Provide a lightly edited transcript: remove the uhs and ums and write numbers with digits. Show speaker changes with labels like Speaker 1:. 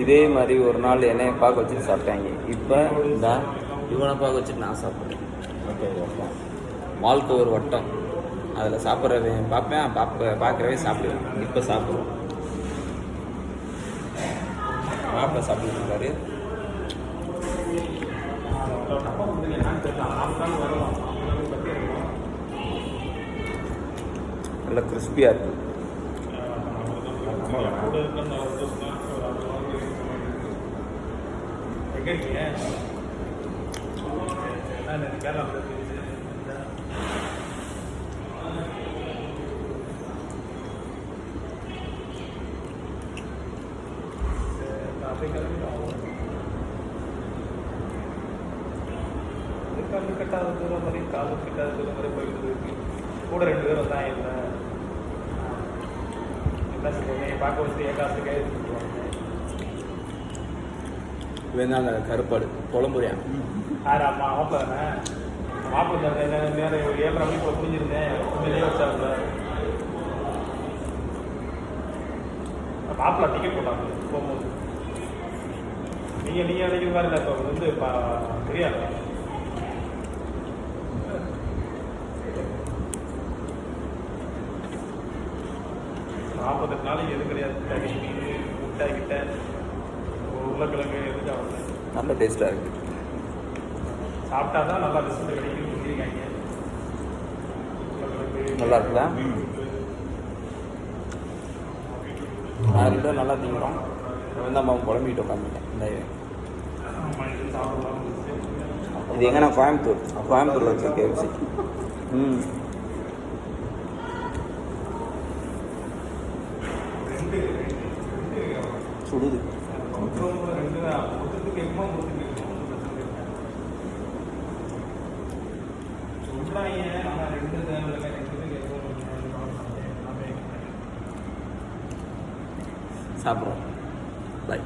Speaker 1: இதே மாதிரி ஒரு நாள் என்னைய பார்க்க வச்சுட்டு சாப்பிட்டாங்க. இப்போ இந்த இவனை பார்க்க வச்சுட்டு நான் சாப்பிட்றேன். Okay okay. வாழ்க்கை ஒரு வட்டம், அதில் சாப்பிட்றவன் பார்ப்பேன், பார்க்குறவே சாப்பிடுவேன். இப்போ சாப்பிடுவோம். மாப்பிள்ளை சாப்பிட்டு இருக்காரு. நல்லா கிறிஸ்பியாக இருக்கு.
Speaker 2: கல்லு கட்டாத தூரம் மாதிரி காலு கட்டாத தூரம் மாதிரி போயிட்டு இருக்கு. கூட 2 பேர் வந்தாங்க. இல்லை என்ன சொல்லுவேன், பார்க்க வச்சு ஏகாசு கைது
Speaker 1: வேணா அந்த கருப்பாடு குழம்புறியான்.
Speaker 2: அம்மா மாப்பிள்ள தானே. மாப்பிள்ள நேரம் 7:30 மணிக்கு புரிஞ்சிருந்தேன். வெளியே வச்சாப்புல மாப்பிள்ள டிக்கெட் போட்டாங்க போகும்போது. நீங்கள் நினைக்கிற மாதிரி இல்லை. இப்போ வந்து தெரியாது. 48 நாளைக்கு எது கிடையாது. தண்ணி, மீன், முட்டை கிட்ட உருளைக்கிழங்கு எது சாப்பிடல.
Speaker 1: நல்ல டேஸ்ட்டாக இருக்குது.
Speaker 2: சாப்பிட்டா தான் நல்லா ரிசல்ட் கிடைக்குன்னு சொல்லியிருக்காங்க.
Speaker 1: நல்லா இருக்குல்ல? நான் நல்லா திங்கிறோம். வந்து அம்மா குழம்பிட்டு உட்காந்துட்டேன். இந்த இது எங்கன்னா கோயம்புத்தூரில் வச்சு கேஎஃப்சி. சுடுது. சாப்பிட்றோம். பாய்.